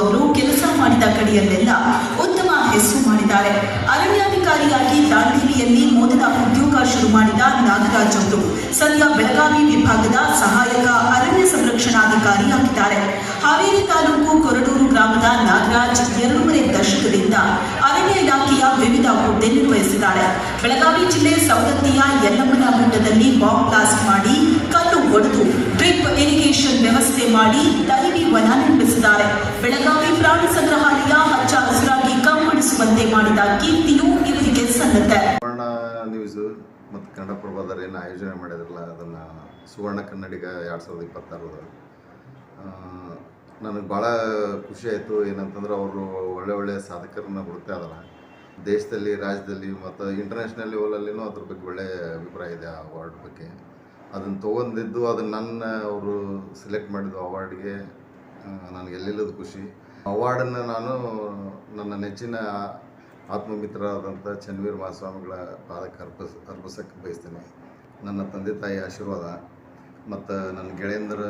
ಅವರು ಕೆಲಸ ಮಾಡಿದ ಕಡೆಯಲ್ಲೆಲ್ಲ ಉತ್ತಮ ಹೆಸರು ಮಾಡಿದ್ದಾರೆ. ಅರಣ್ಯಾಧಿಕಾರಿಯಾಗಿ ದಾಂಡೇಲಿಯಲ್ಲಿ ಮೊದಲ ಉದ್ಯೋಗ ಶುರು ಮಾಡಿದ ನಾಗರಾಜ್ ಅವರು ಸದ್ಯ ಬೆಳಗಾವಿ ವಿಭಾಗದ ಸಹಾಯಕ ಅರಣ್ಯ ಸಂರಕ್ಷಣಾಧಿಕಾರಿ ಆಗಿದ್ದಾರೆ. ಹಾವೇರಿ ತಾಲೂಕು ಕೊರಡೂರು ಗ್ರಾಮದ ನಾಗರಾಜ್ 2.5 ದಶಕದಿಂದ ಅರಣ್ಯ ಇಲಾಖೆಯ ವಿವಿಧ ಹುದ್ದೆ ನಿರ್ವಹಿಸಿದ್ದಾರೆ. ಬೆಳಗಾವಿ ಜಿಲ್ಲೆ ಸವದತ್ತಿಯ ಯಲ್ಲಮ್ಮನ ಗುಡ್ಡದಲ್ಲಿ ಬಾಂಬ್ ಬ್ಲಾಸ್ಟ್ ಮಾಡಿ ಕಲ್ಲು ಒಡೆದು ಡ್ರಿಪ್ ಇರಿಗೇಷನ್ ವ್ಯವಸ್ಥೆ ಮಾಡಿ ದೈವಿ ವನ ನಿರ್ಮಿಸಿದ್ದಾರೆ. ಬೆಳಗಾವಿ ಪ್ರಾಣಿ ಸಂಗ್ರಹಾಲಯ ಹಚ್ಚ ಹಸಿರಾಗಿ ಕಂಗೊಳಿಸುವಂತೆ ಮಾಡಿದ ಕೀರ್ತಿಯು ಇವರಿಗೆ ಸಲ್ಲುತ್ತೆ. ನ್ಯೂಸ್ ಮತ್ತು ಕನ್ನಡಪ್ರಭದಲ್ಲಿ ಏನು ಆಯೋಜನೆ ಮಾಡಿದ್ರಲ್ಲ ಅದನ್ನು ಸುವರ್ಣ ಕನ್ನಡಿಗ 2026 ನನಗೆ ಭಾಳ ಖುಷಿ ಆಯಿತು. ಏನಂತಂದ್ರೆ ಅವರು ಒಳ್ಳೆ ಸಾಧಕರನ್ನ ಹುಡುಕ್ತಾ ಇದ್ದಾರೆ ದೇಶದಲ್ಲಿ, ರಾಜ್ಯದಲ್ಲಿ ಮತ್ತು ಇಂಟರ್ನ್ಯಾಷನಲ್ ಲೆವೆಲಲ್ಲಿನೂ ಅದ್ರ ಬಗ್ಗೆ ಒಳ್ಳೆಯ ಅಭಿಪ್ರಾಯ ಇದೆ. ಆ ಅವಾರ್ಡ್ ಬಗ್ಗೆ ಅದನ್ನು ತೊಗೊಂಡಿದ್ದು ಅದನ್ನು ಅವರು ಸೆಲೆಕ್ಟ್ ಮಾಡಿದ್ದು ಅವಾರ್ಡ್ಗೆ ನನಗೆ ಎಲ್ಲೆಲ್ಲದು ಖುಷಿ. ಅವಾರ್ಡನ್ನು ನಾನು ನನ್ನ ನೆಚ್ಚಿನ ಆತ್ಮಮಿತ್ರರಾದಂಥ ಚನ್ನವೀರ ಮಹಾಸ್ವಾಮಿಗಳ ಪಾದಕ್ಕೆ ಅರ್ಪಿಸಕ್ಕೆ ಬಯಸ್ತೇನೆ. ನನ್ನ ತಂದೆ ತಾಯಿ ಆಶೀರ್ವಾದ ಮತ್ತು ನನ್ನ ಗೆಳೆಯಂದರ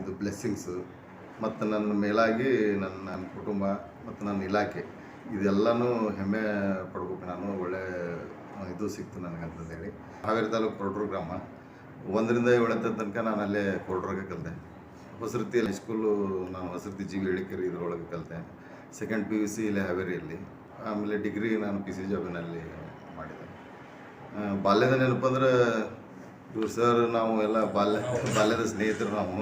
ಇದು ಬ್ಲೆಸ್ಸಿಂಗ್ಸು ಮತ್ತು ನನ್ನ ಮೇಲಾಗಿ ನನ್ನ ಕುಟುಂಬ ಮತ್ತು ನನ್ನ ಇಲಾಖೆ ಇದೆಲ್ಲನೂ ಹೆಮ್ಮೆ ಪಡ್ಬೇಕು. ನಾನು ಒಳ್ಳೆ ಇದು ಸಿಕ್ತು ನನಗಂತಂದೇಳಿ. ಹಾವೇರಿ ತಾಲೂಕು ಕೊರಡೂರು ಗ್ರಾಮ 1ರಿಂದ 7ನೇ ತನಕ ನಾನು ಅಲ್ಲೇ ಕೊರಡೂರಾಗೆ ಕಲಿತೆ. ಹೊಸರತಿ ಹೈಸ್ಕೂಲು ನಾನು ಹೊಸರತಿ ಜಿ ವಿ ಹೇಳಿಕೆರೆ ಇದರೊಳಗೆ ಕಲಿತೆ. ಸೆಕೆಂಡ್ PUC ಇಲ್ಲೇ ಹಾವೇರಿಯಲ್ಲಿ. ಆಮೇಲೆ ಡಿಗ್ರಿ ನಾನು PC ಜಾಬಿನಲ್ಲಿ ಮಾಡಿದೆ. ಬಾಲ್ಯದ ನೆನಪಂದ್ರೆ ಇವ್ರು ಸರ್ ನಾವು ಎಲ್ಲ ಬಾಲ್ಯದ ಸ್ನೇಹಿತರು. ನಾವು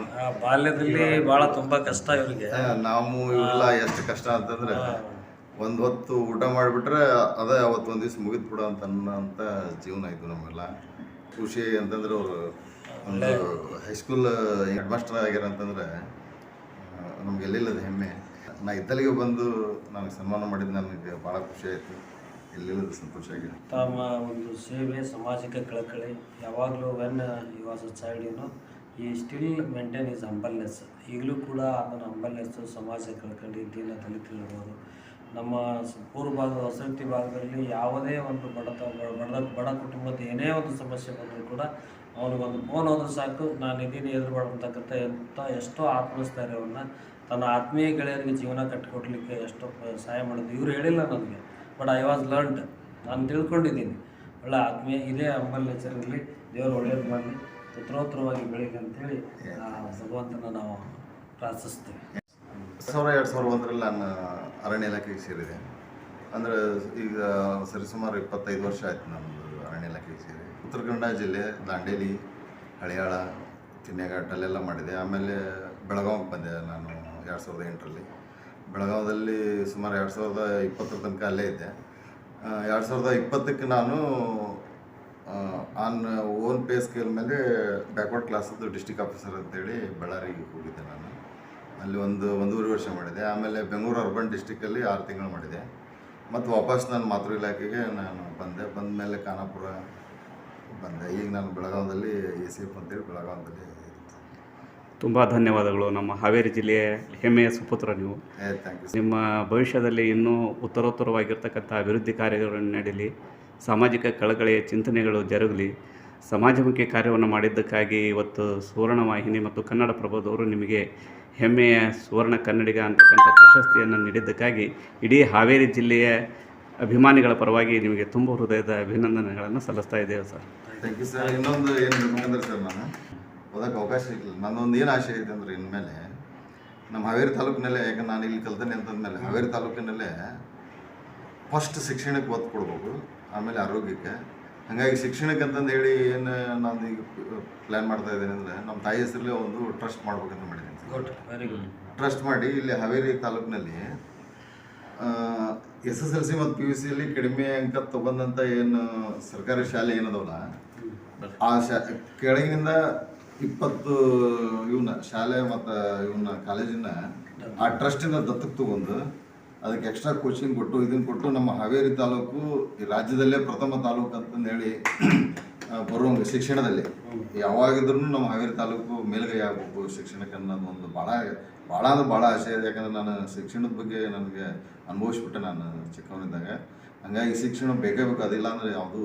ಬಾಲ್ಯದಲ್ಲಿ ಭಾಳ ತುಂಬ ಕಷ್ಟ ಇವರಿಗೆ. ನಾವು ಇವೆಲ್ಲ ಎಷ್ಟು ಕಷ್ಟ ಅಂತಂದ್ರೆ ಒಂದು ಹೊತ್ತು ಊಟ ಮಾಡಿಬಿಟ್ರೆ ಅದೇ ಅವತ್ತು ಒಂದು ದಿವ್ಸ ಮುಗಿದು ಬಿಡೋ ಅನ್ನೋಂಥ ಜೀವನ ಇತ್ತು ನಮ್ಮೆಲ್ಲ. ಖುಷಿ ಅಂತಂದ್ರೆ ಅವರು ಒಂದು ಹೈಸ್ಕೂಲ್ ಹೆಡ್ ಮಾಸ್ಟರ್ ಆಗ್ಯಾರ ಅಂತಂದ್ರೆ ನಮ್ಗೆ ಎಲ್ಲಿಲ್ಲದ ಹೆಮ್ಮೆ. ನಾ ಇದ್ದಲ್ಲಿಗೆ ಬಂದು ನನಗೆ ಸನ್ಮಾನ ಮಾಡಿದ್ದು ನನಗೆ ಭಾಳ ಖುಷಿ ಆಯಿತು. ಎಲ್ಲಿಲ್ಲದ ಸಂತೋಷ ಆಗಿದೆ. ತಮ್ಮ ಒಂದು ಸೇವೆ, ಸಾಮಾಜಿಕ ಕಳಕಳಿ ಯಾವಾಗಲೂ when you was a child ಈ ಸ್ಟಿಲ್ ಮೇಂಟೈನ್ ಈಸ್ ಹಂಬಲ್ನೆಸ್. ಈಗಲೂ ಕೂಡ ಅದನ್ನು ಹಂಬಲ್ನೆಸ್ಸು, ಸಮಾಜ ಕಳಕಳಿ, ದೀನ ದಲಿತರಿರ್ಬೋದು. ನಮ್ಮ ಪೂರ್ವ ಭಾಗದ ಹೊಸರತಿ ಭಾಗದಲ್ಲಿ ಯಾವುದೇ ಒಂದು ಬಡ ಕುಟುಂಬದ ಏನೇ ಒಂದು ಸಮಸ್ಯೆ ಬಂದರೂ ಕೂಡ ಅವನಿಗೊಂದು ಫೋನ್ ಹೋದ್ರೆ ಸಾಕು, ನಾನು ಇದೀನಿ ಎದುರುಬಾರ್ದಂತಕ್ಕಂಥ ಎಷ್ಟೋ ಆತ್ಮಸ್ಥೈರ್ಯವನ್ನು ತನ್ನ ಆತ್ಮೀಯ ಗೆಳೆಯರಿಗೆ ಜೀವನ ಕಟ್ಟಿಕೊಡ್ಲಿಕ್ಕೆ ಎಷ್ಟೋ ಸಹಾಯ ಮಾಡೋದು. ಇವರು ಹೇಳಿಲ್ಲ ನನಗೆ, ಬಟ್ ಐ ವಾಸ್ ಲರ್ನ್ಡ್. ನಾನು ತಿಳ್ಕೊಂಡಿದ್ದೀನಿ. ಒಳ್ಳೆ ಆತ್ಮೀಯ ಇದೇ ಹಂಬಲ್ ನೇಚರ್ ಇರಲಿ, ದೇವರು ಒಳ್ಳೇದು ಮಾಡಲಿ, ಉತ್ತರೋತ್ತರವಾಗಿ ಬೆಳಗ್ಗೆ ಅಂತೇಳಿ ಭಗವಂತನ ನಾವು ಪ್ರಾರ್ಥಿಸ್ತೀವಿ. 2001ರಲ್ಲಿ ನಾನು ಅರಣ್ಯ ಇಲಾಖೆಗೆ ಸೇರಿದೆ. ಅಂದರೆ ಈಗ ಸರಿಸುಮಾರು 25 ವರ್ಷ ಆಯಿತು ನಮ್ಮದು ಅರಣ್ಯ ಇಲಾಖೆಗೆ ಸೇರಿ. ಉತ್ತರ ಕನ್ನಡ ಜಿಲ್ಲೆ ದಾಂಡೇಲಿ, ಹಳಿಯಾಳ, ತಿನ್ನೇಘಾಟ್ ಅಲ್ಲೆಲ್ಲ ಮಾಡಿದೆ. ಆಮೇಲೆ ಬೆಳಗಾವಿಗೆ ಬಂದೆ ನಾನು 2008ರಲ್ಲಿ. ಬೆಳಗಾವದಲ್ಲಿ ಸುಮಾರು 2020 ತನಕ ಅಲ್ಲೇ ಇದ್ದೆ. 2020ಕ್ಕೆ ನಾನು ಆನ್ ಓನ್ ಪೇ ಸ್ಕೇಲ್ ಮೇಲೆ ಬ್ಯಾಕ್ವರ್ಡ್ ಕ್ಲಾಸದ್ದು ಡಿಸ್ಟಿಕ್ ಆಫೀಸರ್ ಅಂತೇಳಿ ಬಳ್ಳಾರಿಗೆ ಹೋಗಿದ್ದೆ. ನಾನು ಅಲ್ಲಿ 1.5 ವರ್ಷ ಮಾಡಿದೆ. ಆಮೇಲೆ ಬೆಂಗಳೂರು ಅರ್ಬನ್ ಡಿಸ್ಟಿಕಲ್ಲಿ 6 ತಿಂಗಳು ಮಾಡಿದೆ. ಮತ್ತು ವಾಪಸ್ ನಾನು ಮಾತೃ ಇಲಾಖೆಗೆ ನಾನು ಬಂದ ಮೇಲೆ ಖಾನಾಪುರ ಬಂದೆ. ಈಗ ನಾನು ಬೆಳಗಾವದಲ್ಲಿ ACF ಅಂತೇಳಿ ಬೆಳಗಾವದಲ್ಲಿ. ತುಂಬ ಧನ್ಯವಾದಗಳು. ನಮ್ಮ ಹಾವೇರಿ ಜಿಲ್ಲೆಯ ಹೆಮ್ಮೆಯ ಸುಪುತ್ರ ನೀವು. Thank you. ನಿಮ್ಮ ಭವಿಷ್ಯದಲ್ಲಿ ಇನ್ನೂ ಉತ್ತರೋತ್ತರವಾಗಿರ್ತಕ್ಕಂಥ ಅಭಿವೃದ್ಧಿ ಕಾರ್ಯಗಳು ನಡೀಲಿ, ಸಾಮಾಜಿಕ ಕಳಕಳಿಯ ಚಿಂತನೆಗಳು ಜರುಗಲಿ. ಸಮಾಜಮುಖಿ ಕಾರ್ಯವನ್ನು ಮಾಡಿದ್ದಕ್ಕಾಗಿ ಇವತ್ತು ಸುವರ್ಣ ವಾಹಿನಿ ಮತ್ತು ಕನ್ನಡಪ್ರಭದವರು ನಿಮಗೆ ಹೆಮ್ಮೆಯ ಸುವರ್ಣ ಕನ್ನಡಿಗ ಅಂತಕ್ಕಂಥ ಪ್ರಶಸ್ತಿಯನ್ನು ನೀಡಿದ್ದಕ್ಕಾಗಿ ಇಡೀ ಹಾವೇರಿ ಜಿಲ್ಲೆಯ ಅಭಿಮಾನಿಗಳ ಪರವಾಗಿ ನಿಮಗೆ ತುಂಬ ಹೃದಯದ ಅಭಿನಂದನೆಗಳನ್ನು ಸಲ್ಲಿಸ್ತಾ ಇದ್ದೇವೆ ಸರ್. Thank you sir. ಇನ್ನೊಂದು ಏನು ಹೇಳ್ಬೇಕಂದ್ರೆ ಸರ್, ನಾನು ಓದೋಕ್ಕೆ ಅವಕಾಶ ಇಲ್ಲ. ನನ್ನೊಂದು ಏನು ಆಶೆ ಇದೆ ಅಂದರೆ ಇನ್ಮೇಲೆ ನಮ್ಮ ಹಾವೇರಿ ತಾಲೂಕಿನಲ್ಲೇ, ಯಾಕಂದ್ರೆ ನಾನು ಇಲ್ಲಿ ಕಲ್ತೇನೆ ಅಂತಂದಮೇಲೆ ಹಾವೇರಿ ತಾಲೂಕಿನಲ್ಲೇ ಫಸ್ಟ್ ಶಿಕ್ಷಣಕ್ಕೆ ಒತ್ತು ಕೊಡ್ಬೇಕು, ಆಮೇಲೆ ಆರೋಗ್ಯಕ್ಕೆ. ಹಾಗಾಗಿ ಶಿಕ್ಷಣಕ್ಕೆ ಅಂತಂದು ಹೇಳಿ ಏನು ನಾನು ಈಗ ಪ್ಲ್ಯಾನ್ ಮಾಡ್ತಾ ಇದ್ದೇನೆ ಅಂದರೆ ನಮ್ಮ ತಾಯಿ ಹೆಸರಲ್ಲೇ ಒಂದು ಟ್ರಸ್ಟ್ ಮಾಡ್ಬೇಕಂತ ಮಾಡಿದ್ದೀನಿ. Very good. ಟ್ರಸ್ಟ್ ಮಾಡಿ ಇಲ್ಲಿ ಹಾವೇರಿ ತಾಲೂಕಿನಲ್ಲಿ SSLC ಮತ್ತು PUCಯಲ್ಲಿ ಕಡಿಮೆ ಅಂಕ ತೊಗೊಂಡಂಥ ಏನು ಸರ್ಕಾರಿ ಶಾಲೆ ಏನದವಲ್ಲ, ಆ ಕೆಳಗಿನಿಂದ 20 ಇವನ್ನ ಶಾಲೆ ಮತ್ತು ಇವನ್ನ ಕಾಲೇಜಿನ ಆ ಟ್ರಸ್ಟಿಂದ ದತ್ತಕ್ಕೆ ತೊಗೊಂಡು ಅದಕ್ಕೆ ಎಕ್ಸ್ಟ್ರಾ ಕೋಚಿಂಗ್ ಕೊಟ್ಟು ಇದನ್ನು ಕೊಟ್ಟು ನಮ್ಮ ಹಾವೇರಿ ತಾಲೂಕು ಈ ರಾಜ್ಯದಲ್ಲೇ ಪ್ರಥಮ ತಾಲೂಕು ಅಂತಂದು ಹೇಳಿ ಬರುವಂಗೆ ಶಿಕ್ಷಣದಲ್ಲಿ ಯಾವಾಗಿದ್ರೂ ನಮ್ಮ ಹಾವೇರಿ ತಾಲೂಕು ಮೇಲುಗೈ ಆಗಬೇಕು ಶಿಕ್ಷಣಕ್ಕೆ ಅನ್ನೋದು ಒಂದು ಭಾಳ ಆಸೆ ಇದೆ. ಯಾಕಂದರೆ ನಾನು ಶಿಕ್ಷಣದ ಬಗ್ಗೆ ನನಗೆ ಅನುಭವಿಸ್ಬಿಟ್ಟೆ ನಾನು ಚಿಕ್ಕವನಿದ್ದಾಗ. ಹಾಗಾಗಿ ಶಿಕ್ಷಣ ಬೇಕೇ ಬೇಕು, ಅದಿಲ್ಲ ಅಂದರೆ ಯಾವುದೂ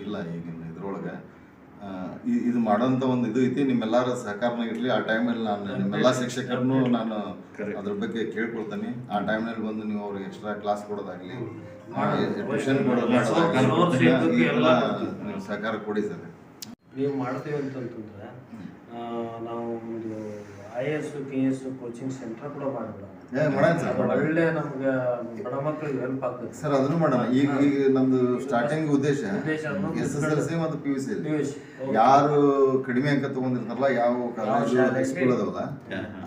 ಇಲ್ಲ ಈಗಿನ ಇದರೊಳಗೆ. ಇದು ಮಾಡೋಂಥ ಒಂದು ಇದು ಐತಿ. ನಿಮ್ಮೆಲ್ಲರ ಸಹಕಾರನ ಇರಲಿ. ಆ ಟೈಮಲ್ಲಿ ನಾನು ನಿಮ್ಮೆಲ್ಲ ಶಿಕ್ಷಕರನ್ನು ನಾನು ಅದ್ರ ಬಗ್ಗೆ ಕೇಳ್ಕೊಳ್ತೀನಿ. ಆ ಟೈಮ್ನಲ್ಲಿ ಬಂದು ನೀವು ಅವ್ರಿಗೆ ಎಕ್ಸ್ಟ್ರಾ ಕ್ಲಾಸ್ ಕೊಡೋದಾಗಲಿ, ಟ್ಯೂಷನ್ ಕೊಡೋದಾಗಲಿ ಎಲ್ಲ ನೀವು ಸಹಕಾರ ಕೊಡಿ ಸರ್. ನೀವು ಮಾಡ್ತೀವಿ ಅಂತಂತಂದ್ರೆ ನಾವು ಒಂದು IAS KS ಕೋಚಿಂಗ್ ಸೆಂಟರ್ ಕೂಡ ಮಾಡಿಬಿಡೋಣ. ಮಾಡೋಣ ಸರ್. ಒಳ್ಳೆ ನಮ್ಗೆ ಬಡ ಮಕ್ಕಳಿಗೆ ಹೆಲ್ಪ್ ಆಗ್ತದೆ ಸರ್. ಅದನ್ನು ಮಾಡೋಣ. ಈಗ ನಮ್ದು ಸ್ಟಾರ್ಟಿಂಗ್ ಉದ್ದೇಶ SSLC ಮತ್ತು PUC ಯಾರು ಕಡಿಮೆ ಅಂಕ ತಗೊಂಡಿರ್ತಾರಲ್ಲ, ಯಾವ ಕಾಲೇಜು ಸ್ಕೂಲ್ ಅದಾವಲ್ಲ,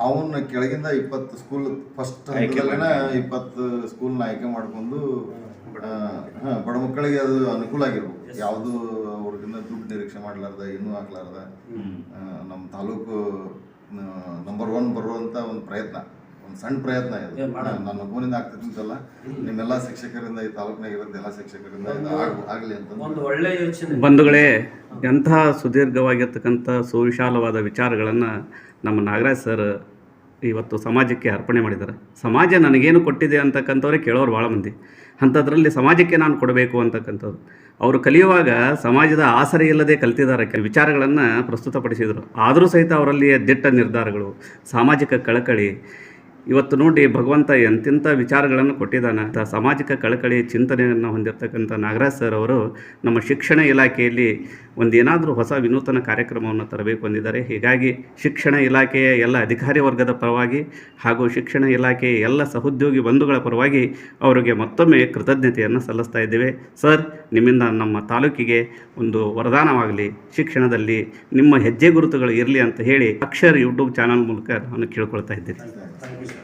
ಅವನ್ನ ಕೆಳಗಿಂದ 20 ಸ್ಕೂಲ್ ಫಸ್ಟ್ ಹಂತದಲ್ಲೇನ 20 ಸ್ಕೂಲ್ನ ಆಯ್ಕೆ ಮಾಡ್ಕೊಂಡು ಬಡ ಮಕ್ಕಳಿಗೆ ಅದು ಅನುಕೂಲ ಆಗಿರ್ಬೇಕು. ಯಾವುದು ಅವ್ರಿಗಿನ್ನ ದುಡ್ಡು ನಿರೀಕ್ಷೆ ಮಾಡ್ಲಾರ್ದ, ಏನೂ ಆಗ್ಲಾರ್ದ ನಮ್ಮ ತಾಲೂಕು ನಂಬರ್ 1 ಬರುವಂಥ ಒಂದು ಪ್ರಯತ್ನ, ಒಂದು ಸಣ್ಣ ಪ್ರಯತ್ನ ಇದು. ನನ್ನ ಒಬ್ಬನಿಂದ ಆಗ್ತೈತಿ ಅಂತಲ್ಲ, ನಿಮ್ಮೆಲ್ಲ ಶಿಕ್ಷಕರಿಂದ, ಈ ತಾಲೂಕಿನಾಗ ಇರೋದು ಎಲ್ಲ ಶಿಕ್ಷಕರಿಂದ ಆಗಲಿ ಅಂತ ಒಂದು ಒಳ್ಳೆ ಯೋಚನೆ. ಬಂಧುಗಳೇ, ಎಂತಹ ಸುದೀರ್ಘವಾಗಿರ್ತಕ್ಕಂಥ ಸುವಿಶಾಲವಾದ ವಿಚಾರಗಳನ್ನು ನಮ್ಮ ನಾಗರಾಜ್ ಸರ್ ಇವತ್ತು ಸಮಾಜಕ್ಕೆ ಅರ್ಪಣೆ ಮಾಡಿದ್ದಾರೆ. ಸಮಾಜ ನನಗೇನು ಕೊಟ್ಟಿದೆ ಅಂತಕ್ಕಂಥವ್ರೆ ಕೇಳೋರು ಭಾಳ ಮಂದಿ. ಅಂಥದ್ರಲ್ಲಿ ಸಮಾಜಕ್ಕೆ ನಾನು ಕೊಡಬೇಕು ಅಂತಕ್ಕಂಥದ್ದು ಅವರು ಕಲಿಯುವಾಗ ಸಮಾಜದ ಆಸರೆ ಇಲ್ಲದೆ ಕಲ್ತಿದ್ದಾರೆ. ವಿಚಾರಗಳನ್ನು ಪ್ರಸ್ತುತಪಡಿಸಿದರು. ಆದರೂ ಸಹಿತ ಅವರಲ್ಲಿ ದಿಟ್ಟ ನಿರ್ಧಾರಗಳು, ಸಾಮಾಜಿಕ ಕಳಕಳಿ. ಇವತ್ತು ನೋಡಿ ಭಗವಂತ ಎಂತೆಂಥ ವಿಚಾರಗಳನ್ನು ಕೊಟ್ಟಿದ್ದಾನೆ. ಸಾಮಾಜಿಕ ಕಳಕಳಿ ಚಿಂತನೆಯನ್ನು ಹೊಂದಿರತಕ್ಕಂಥ ನಾಗರಾಜ್ ಸರ್ ಅವರು ನಮ್ಮ ಶಿಕ್ಷಣ ಇಲಾಖೆಯಲ್ಲಿ ಒಂದೇನಾದರೂ ಹೊಸ ವಿನೂತನ ಕಾರ್ಯಕ್ರಮವನ್ನು ತರಬೇಕು ಅಂದಿದ್ದಾರೆ. ಹೀಗಾಗಿ ಶಿಕ್ಷಣ ಇಲಾಖೆಯ ಎಲ್ಲ ಅಧಿಕಾರಿ ವರ್ಗದ ಪರವಾಗಿ ಹಾಗೂ ಶಿಕ್ಷಣ ಇಲಾಖೆಯ ಎಲ್ಲ ಸಹೋದ್ಯೋಗಿ ಬಂಧುಗಳ ಪರವಾಗಿ ಅವರಿಗೆ ಮತ್ತೊಮ್ಮೆ ಕೃತಜ್ಞತೆಯನ್ನು ಸಲ್ಲಿಸ್ತಾ ಇದ್ದೇವೆ. ಸರ್, ನಿಮ್ಮಿಂದ ನಮ್ಮ ತಾಲೂಕಿಗೆ ಒಂದು ವರದಾನವಾಗಲಿ, ಶಿಕ್ಷಣದಲ್ಲಿ ನಿಮ್ಮ ಹೆಜ್ಜೆ ಗುರುತುಗಳು ಇರಲಿ ಅಂತ ಹೇಳಿ ಅಕ್ಷರ್ ಯೂಟ್ಯೂಬ್ ಚಾನಲ್ ಮೂಲಕ ನಾನು ಕೇಳ್ಕೊಳ್ತಾ ಇದ್ದೀನಿ. Thank you sir.